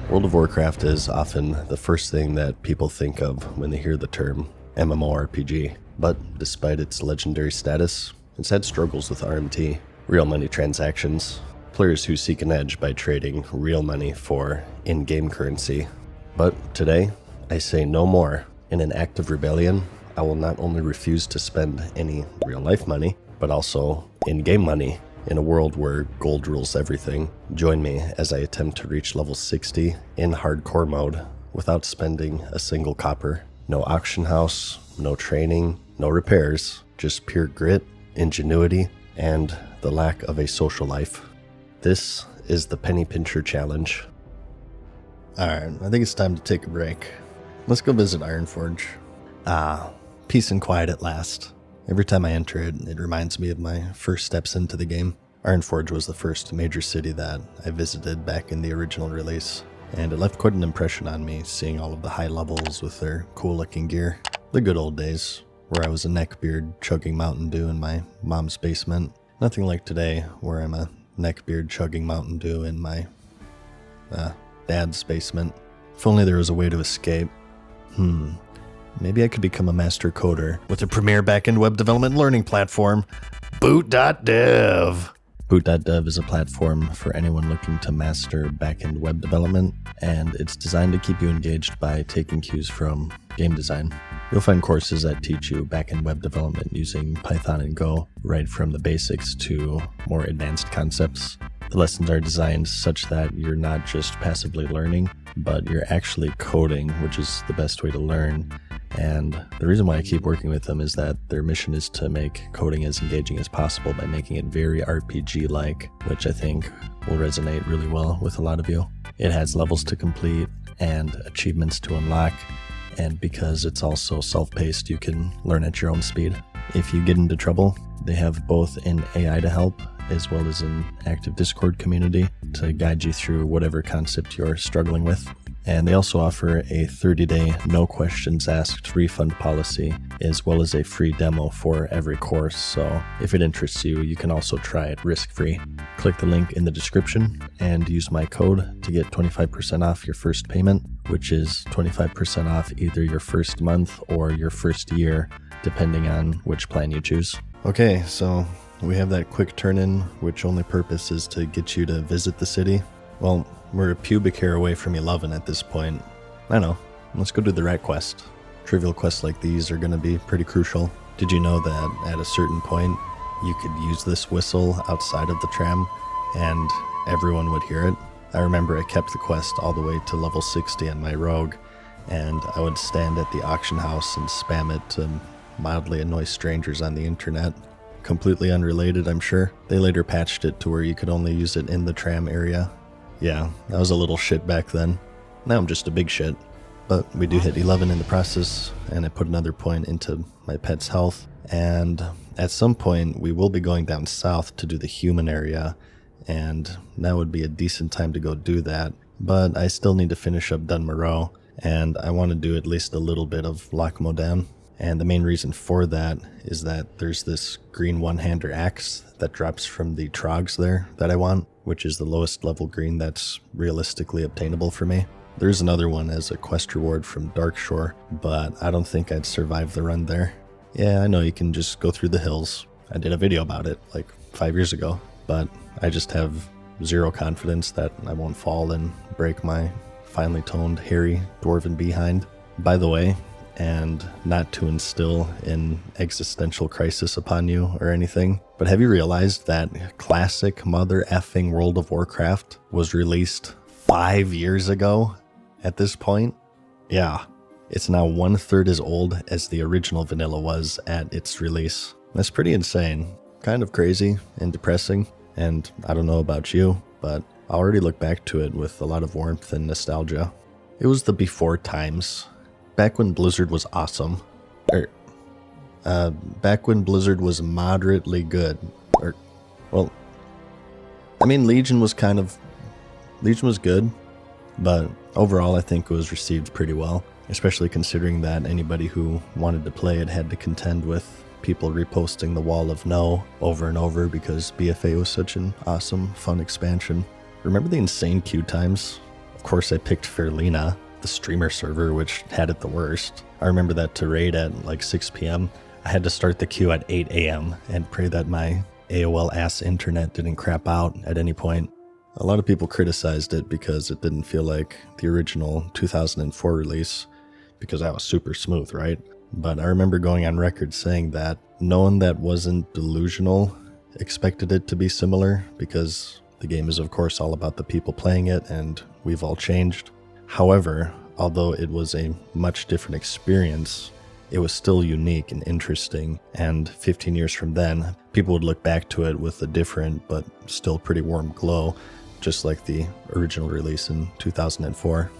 World of Warcraft is often the first thing that people think of when they hear the term MMORPG, but despite its legendary status, it's had struggles with RMT, real money transactions, players who seek an edge by trading real money for in-game currency. But today, I say no more. In an act of rebellion, I will not only refuse to spend any real-life money, but also in-game money. In a world where gold rules everything, join me as I attempt to reach level 60 in hardcore mode without spending a single copper. No auction house, no training, no repairs, just pure grit, ingenuity, and the lack of a social life. This is the Penny Pincher Challenge. Alright, I think it's time to take a break. Let's go visit Ironforge. Peace and quiet at last. Every time I enter it, it reminds me of my first steps into the game. Ironforge was the first major city that I visited back in the original release, and it left quite an impression on me, seeing all of the high levels with their cool-looking gear. The good old days, where I was a neckbeard chugging Mountain Dew in my mom's basement. Nothing like today, where I'm a neckbeard chugging Mountain Dew in my dad's basement. If only there was a way to escape. Maybe I could become a master coder with a premier backend web development learning platform, Boot.dev. Boot.dev is a platform for anyone looking to master backend web development, and it's designed to keep you engaged by taking cues from game design. You'll find courses that teach you backend web development using Python and Go, right from the basics to more advanced concepts. The lessons are designed such that you're not just passively learning, but you're actually coding, which is the best way to learn. And the reason why I keep working with them is that their mission is to make coding as engaging as possible by making it very RPG-like, which I think will resonate really well with a lot of you. It has levels to complete and achievements to unlock, and because it's also self-paced, you can learn at your own speed. If you get into trouble, they have both an AI to help as well as an active Discord community to guide you through whatever concept you're struggling with. And they also offer a 30-day no questions asked refund policy, as well as a free demo for every course. So if it interests you, you can also try it risk-free. Click the link in the description and use my code to get 25% off your first payment, which is 25% off either your first month or your first year, depending on which plan you choose. Okay, so we have that quick turn-in, which only purpose is to get you to visit the city. Well, we're a pubic hair away from 11 at this point. I know, let's go do the rat quest. Trivial quests like these are going to be pretty crucial. Did you know that at a certain point, you could use this whistle outside of the tram, and everyone would hear it? I remember I kept the quest all the way to level 60 on my rogue, and I would stand at the auction house and spam it to mildly annoy strangers on the internet. Completely unrelated, I'm sure. They later patched it to where you could only use it in the tram area. Yeah, I was a little shit back then. Now I'm just a big shit. But we do hit 11 in the process, and I put another point into my pet's health. And at some point, we will be going down south to do the human area, and now would be a decent time to go do that. But I still need to finish up Dunmoreau, and I want to do at least a little bit of Lochmodan. And the main reason for that is that there's this green one-hander axe that drops from the trogs there that I want, which is the lowest level green that's realistically obtainable for me. There's another one as a quest reward from Darkshore, but I don't think I'd survive the run there. Yeah, I know you can just go through the hills. I did a video about it like 5 years ago, but I just have zero confidence that I won't fall and break my finely toned, hairy, dwarven behind. By the way, and not to instill an existential crisis upon you or anything, but have you realized that classic mother effing World of Warcraft was released 5 years ago at this point? Yeah, it's now 1/3 as old as the original vanilla was at its release. That's pretty insane. Kind of crazy and depressing, and I don't know about you, but I already look back to it with a lot of warmth and nostalgia. It was the before times. Back when Blizzard was awesome. Back when Blizzard was moderately good. Legion was good, but overall I think it was received pretty well, especially considering that anybody who wanted to play it had to contend with people reposting the Wall of No over and over because BFA was such an awesome, fun expansion. Remember the insane queue times? Of course, I picked Fairlina, the streamer server, which had it the worst. I remember that to raid at like 6 p.m., I had to start the queue at 8 a.m. and pray that my AOL ass internet didn't crap out at any point. A lot of people criticized it because it didn't feel like the original 2004 release, because that was super smooth, right? But I remember going on record saying that no one that wasn't delusional expected it to be similar, because the game is of course all about the people playing it, and we've all changed. However, although it was a much different experience, it was still unique and interesting, and 15 years from then, people would look back to it with a different but still pretty warm glow, just like the original release in 2004.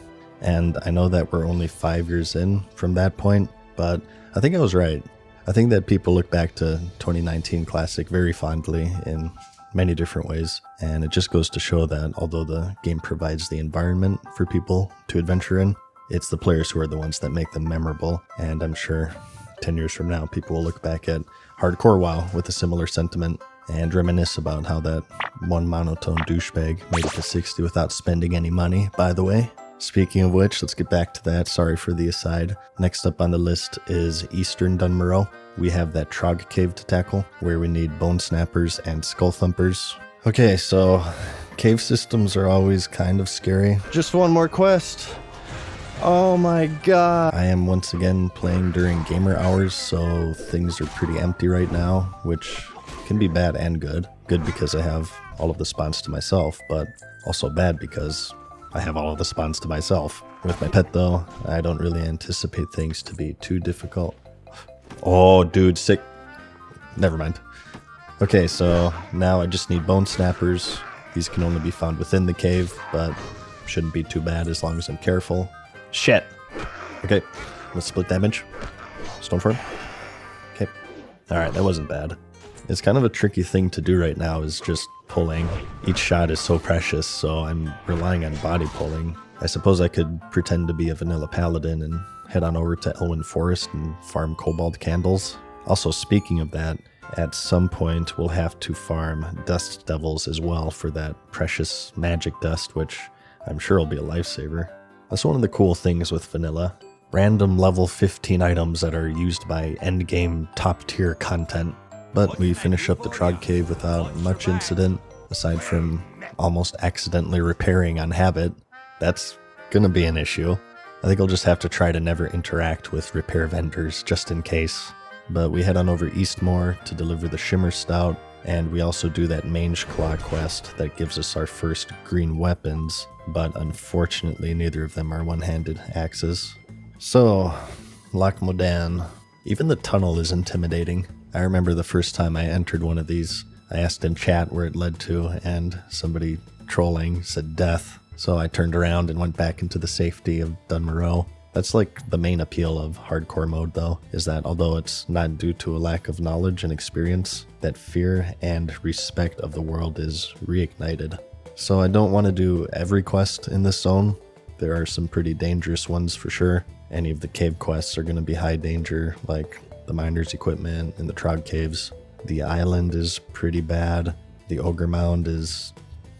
And I know that we're only 5 years in from that point, but I think I was right. I think that people look back to 2019 Classic very fondly in many different ways, and it just goes to show that although the game provides the environment for people to adventure in, it's the players who are the ones that make them memorable. And I'm sure 10 years from now, people will look back at Hardcore WoW with a similar sentiment and reminisce about how that one monotone douchebag made it to 60 without spending any money, by the way. Speaking of which, let's get back to that. Sorry for the aside. Next up on the list is Eastern Dunmoreau. We have that Trog Cave to tackle, where we need Bone Snappers and Skull Thumpers. Okay, so cave systems are always kind of scary. Just one more quest. Oh my god. I am once again playing during gamer hours, so things are pretty empty right now, which can be bad and good. Good because I have all of the spawns to myself, but also bad because I have all of the spawns to myself. With my pet though, I don't really anticipate things to be too difficult. Oh dude, sick. Never mind. Okay, so now I just need Bone Snappers. These can only be found within the cave, but shouldn't be too bad as long as I'm careful. Shit. Okay, let's split damage. Stoneform. Okay. Alright, that wasn't bad. It's kind of a tricky thing to do right now, is just pulling. Each shot is so precious, so I'm relying on body pulling. I suppose I could pretend to be a vanilla paladin and head on over to Elwyn Forest and farm cobalt candles. Also, speaking of that, at some point we'll have to farm dust devils as well for that precious magic dust, which I'm sure will be a lifesaver. That's one of the cool things with vanilla. Random level 15 items that are used by endgame top tier content. But we finish up the Trog Cave without much incident, aside from almost accidentally repairing on habit. That's gonna be an issue. I think I'll just have to try to never interact with repair vendors, just in case. But we head on over Eastmore to deliver the Shimmer Stout, and we also do that Mange Claw quest that gives us our first green weapons, but unfortunately neither of them are one-handed axes. So, Lac Modan. Even the tunnel is intimidating. I remember the first time I entered one of these, I asked in chat where it led to, and somebody trolling said death. So I turned around and went back into the safety of Dunmoreau. That's like the main appeal of hardcore mode though, is that although it's not due to a lack of knowledge and experience, that fear and respect of the world is reignited. So I don't want to do every quest in this zone. There are some pretty dangerous ones for sure. Any of the cave quests are going to be high danger, like the miner's equipment in the Trog Caves. The island is pretty bad. The Ogre Mound is...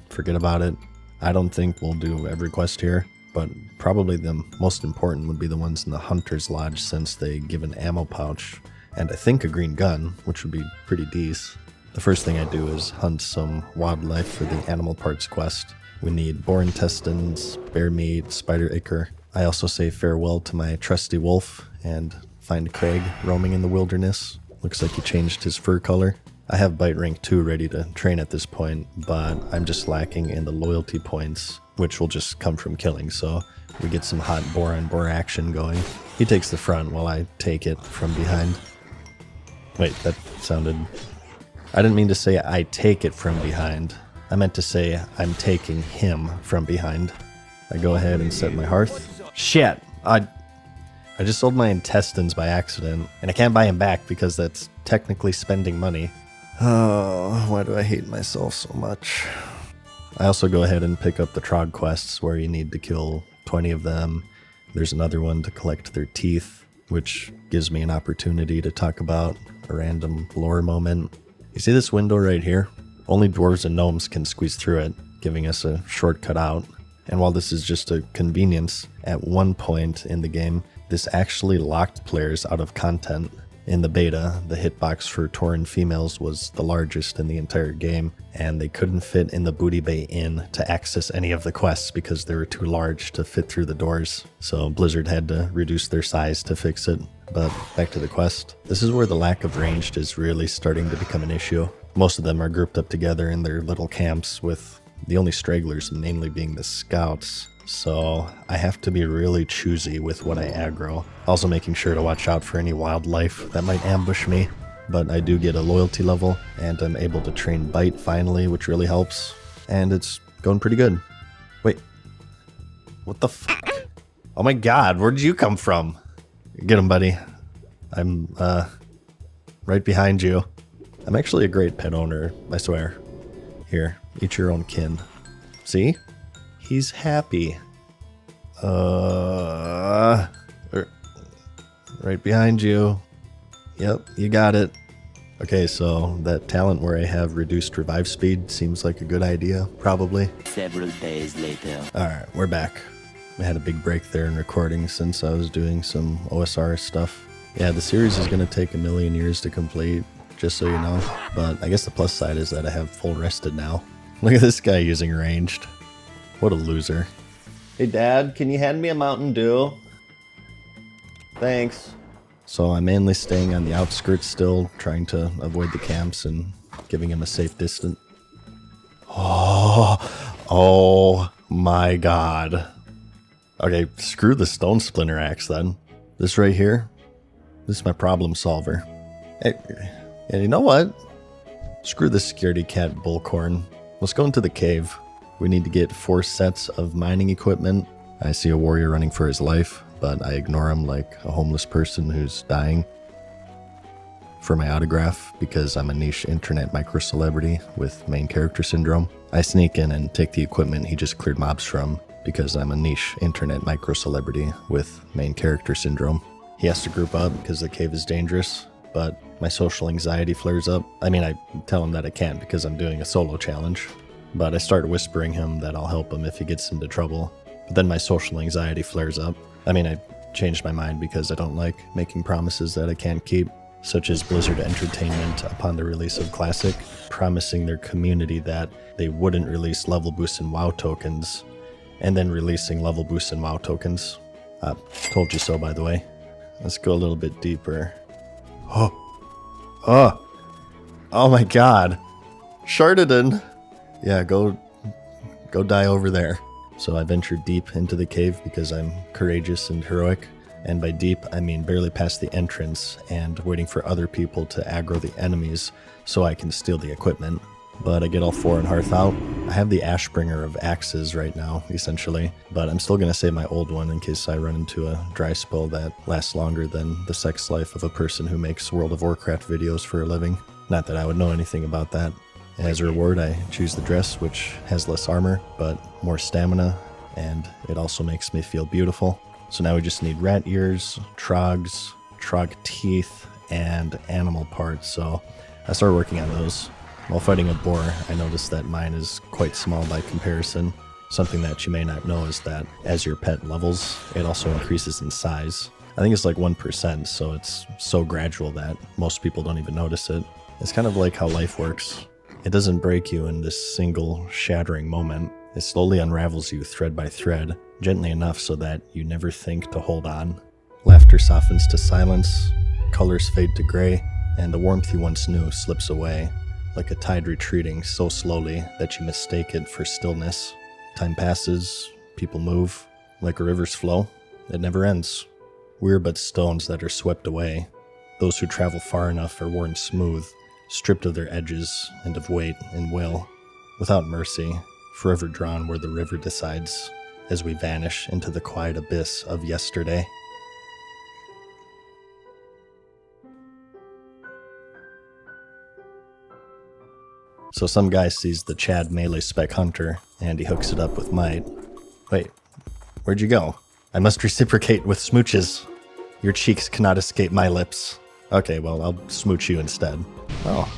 forget about it. I don't think we'll do every quest here, but probably the most important would be the ones in the Hunter's Lodge, since they give an ammo pouch, and I think a green gun, which would be pretty decent. The first thing I do is hunt some wildlife for the animal parts quest. We need boar intestines, bear meat, spider ichor. I also say farewell to my trusty wolf and find Craig roaming in the wilderness. Looks like he changed his fur color. I have bite rank 2 ready to train at this point, but I'm just lacking in the loyalty points, which will just come from killing, so we get some hot boar on boar action going. He takes the front while I take it from behind. Wait, that sounded... I didn't mean to say I take it from behind. I meant to say I'm taking him from behind. I go ahead and set my hearth. Shit! I just sold my intestines by accident, and I can't buy him back because that's technically spending money. Oh, why do I hate myself so much? I also go ahead and pick up the Trog quests where you need to kill 20 of them. There's another one to collect their teeth, which gives me an opportunity to talk about a random lore moment. You see this window right here? Only dwarves and gnomes can squeeze through it, giving us a shortcut out. And while this is just a convenience, at one point in the game, this actually locked players out of content. In the beta, the hitbox for Tauren females was the largest in the entire game, and they couldn't fit in the Booty Bay Inn to access any of the quests because they were too large to fit through the doors. So Blizzard had to reduce their size to fix it. But back to the quest. This is where the lack of ranged is really starting to become an issue. Most of them are grouped up together in their little camps, with the only stragglers mainly being the scouts. So I have to be really choosy with what I aggro. Also making sure to watch out for any wildlife that might ambush me. But I do get a loyalty level, and I'm able to train Bite finally, which really helps. And it's going pretty good. Wait. What the fuck? Oh my god, where did you come from? Get him, buddy. I'm, right behind you. I'm actually a great pet owner, I swear. Here, eat your own kin. See? He's happy. Right behind you. Yep, you got it. Okay, so that talent where I have reduced revive speed seems like a good idea, probably. Several days later. Alright, we're back. I had a big break there in recording since I was doing some OSR stuff. Yeah, the series is going to take 1,000,000 years to complete, just so you know. But I guess the plus side is that I have full rested now. Look at this guy using ranged. What a loser. Hey Dad, can you hand me a Mountain Dew? Thanks. So I'm mainly staying on the outskirts still, trying to avoid the camps and giving him a safe distance. Oh my god. Okay, screw the stone splinter axe then. This right here, this is my problem solver. Hey, and you know what? Screw the scaredy cat bullcorn. Let's go into the cave. We need to get 4 sets of mining equipment. I see a warrior running for his life, but I ignore him like a homeless person who's dying. For my autograph, because I'm a niche internet micro-celebrity with main character syndrome, I sneak in and take the equipment he just cleared mobs from, because I'm a niche internet micro-celebrity with main character syndrome. He has to group up because the cave is dangerous, but my social anxiety flares up. I mean, I tell him that I can't because I'm doing a solo challenge, but I start whispering him that I'll help him if he gets into trouble. But then my social anxiety flares up. I mean, I changed my mind because I don't like making promises that I can't keep, such as Blizzard Entertainment upon the release of Classic, promising their community that they wouldn't release level boosts and WoW tokens, and then releasing level boosts and WoW tokens. Told you so, by the way. Let's go a little bit deeper. Oh my god. Shardeden. Yeah, go die over there. So I ventured deep into the cave because I'm courageous and heroic. And by deep, I mean barely past the entrance and waiting for other people to aggro the enemies so I can steal the equipment. But I get all 4 in Hearth out. I have the Ashbringer of axes right now, essentially, but I'm still going to save my old one in case I run into a dry spell that lasts longer than the sex life of a person who makes World of Warcraft videos for a living. Not that I would know anything about that. As a reward, I choose the dress, which has less armor, but more stamina, and it also makes me feel beautiful. So now we just need rat ears, trogs, trog teeth, and animal parts, so I started working on those. While fighting a boar, I noticed that mine is quite small by comparison. Something that you may not know is that as your pet levels, it also increases in size. I think it's like 1%, so it's so gradual that most people don't even notice it. It's kind of like how life works. It doesn't break you in this single shattering moment. It slowly unravels you thread by thread, gently enough so that you never think to hold on. Laughter softens to silence, colors fade to gray, and the warmth you once knew slips away, like a tide retreating so slowly that you mistake it for stillness. Time passes, people move, like a river's flow. It never ends. We're but stones that are swept away. Those who travel far enough are worn smooth, stripped of their edges and of weight and will, without mercy, forever drawn where the river decides, as we vanish into the quiet abyss of yesterday. So some guy sees the Chad melee spec hunter, and he hooks it up with might. Wait, where'd you go? I must reciprocate with smooches. Your cheeks cannot escape my lips. Okay, well, I'll smooch you instead. Oh,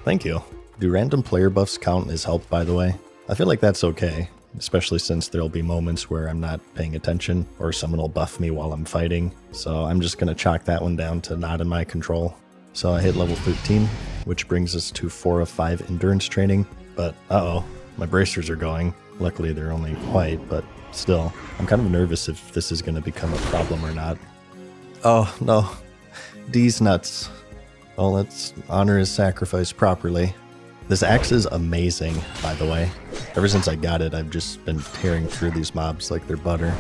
thank you. Do random player buffs count as help, by the way? I feel like that's okay. especially since there'll be moments where I'm not paying attention or someone will buff me while I'm fighting. So I'm just going to chalk that one down to not in my control. So I hit level 13, which brings us to 4 of 5 endurance training. But uh-oh, my bracers are going. Luckily they're only white, but still, I'm kind of nervous if this is going to become a problem or not. Oh no, D's nuts. Well, let's honor his sacrifice properly. This axe is amazing, by the way. Ever since I got it, I've just been tearing through these mobs like they're butter.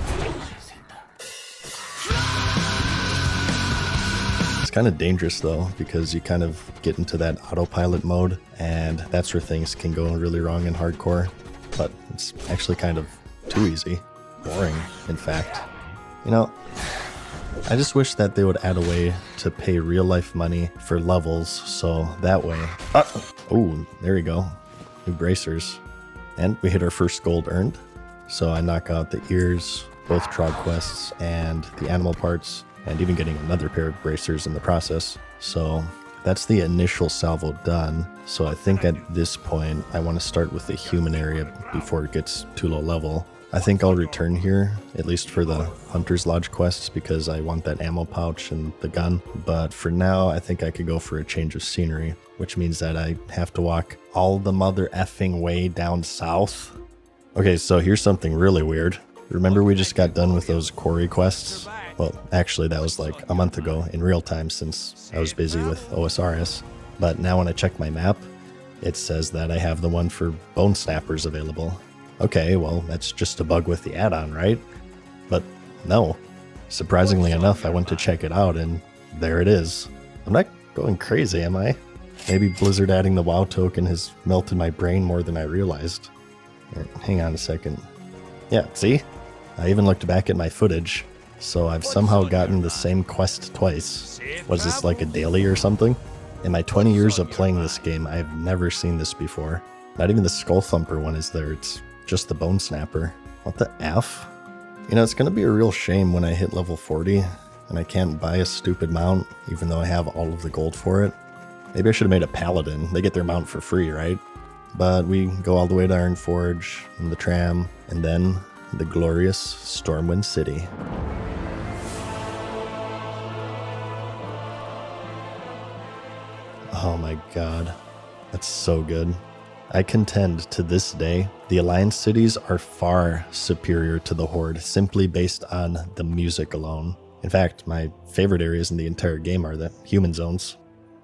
It's kind of dangerous though, because you kind of get into that autopilot mode, and that's where things can go really wrong in hardcore. But it's actually kind of too easy. Boring, in fact. You know, I just wish that they would add a way to pay real life money for levels, so that way... Oh, there we go. New bracers. And we hit our first gold earned. So I knock out the ears, both trog quests, and the animal parts, and even getting another pair of bracers in the process. So that's the initial salvo done. So I think at this point, I want to start with the human area before it gets too low level. I think I'll return here, at least for the Hunter's Lodge quests, because I want that ammo pouch and the gun. But for now, I think I could go for a change of scenery, which means that I have to walk all the mother effing way down south. Okay, so here's something really weird. Remember we just got done with those quarry quests? Well, actually that was like a month ago in real time since I was busy with OSRS. But now when I check my map, it says that I have the one for Bone Snappers available. Okay, well, that's just a bug with the add-on, right? But no. Surprisingly enough, I went to check it out, and there it is. I'm not going crazy, am I? Maybe Blizzard adding the WoW token has melted my brain more than I realized. Hang on a second. Yeah, see? I even looked back at my footage, so I've somehow gotten the same quest twice. Was this like a daily or something? In my 20 years of playing this game, I've never seen this before. Not even the Skull Thumper one is there, it's just the Bone Snapper. What the F? You know, it's gonna be a real shame when I hit level 40 and I can't buy a stupid mount, even though I have all of the gold for it. Maybe I should have made a Paladin. They get their mount for free, right? But we go all the way to Ironforge and the tram, and then the glorious Stormwind City. Oh my god, that's so good. I contend to this day, the Alliance cities are far superior to the Horde simply based on the music alone. In fact, my favorite areas in the entire game are the human zones.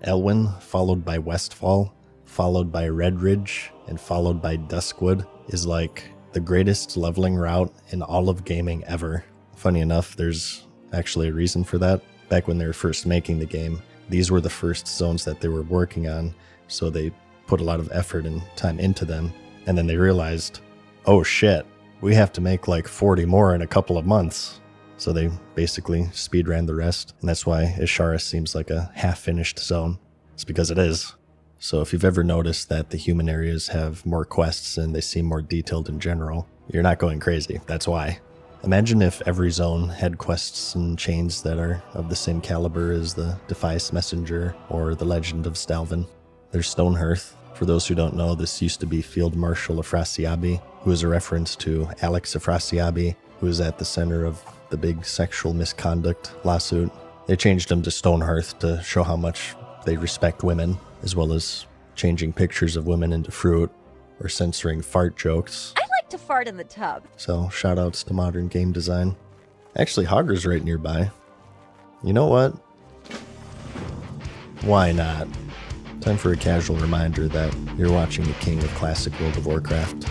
Elwyn, followed by Westfall, followed by Red Ridge, and followed by Duskwood is like the greatest leveling route in all of gaming ever. Funny enough, there's actually a reason for that. Back when they were first making the game, these were the first zones that they were working on, so they put a lot of effort and time into them, and then they realized, oh shit, we have to make like 40 more in a couple of months. So they basically speedran the rest, and that's why Ishara seems like a half-finished zone. It's because it is. So if you've ever noticed that the human areas have more quests and they seem more detailed in general, you're not going crazy, that's why. Imagine if every zone had quests and chains that are of the same caliber as the Defias Messenger or the Legend of Stalvin. There's Stonehearth. For those who don't know, this used to be Field Marshal Afrasiabi, who is a reference to Alex Afrasiabi, who is at the center of the big sexual misconduct lawsuit. They changed him to Stonehearth to show how much they respect women, as well as changing pictures of women into fruit or censoring fart jokes. I like to fart in the tub. So shoutouts to modern game design. Actually, Hogger's right nearby. You know what? Why not? Time for a casual reminder that you're watching the king of classic World of Warcraft.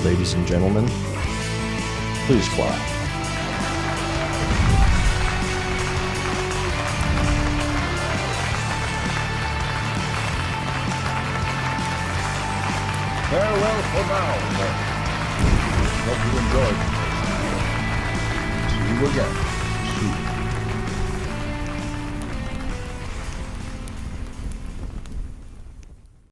Ladies and gentlemen, please clap. Farewell for now. Hope you enjoyed. See you again soon.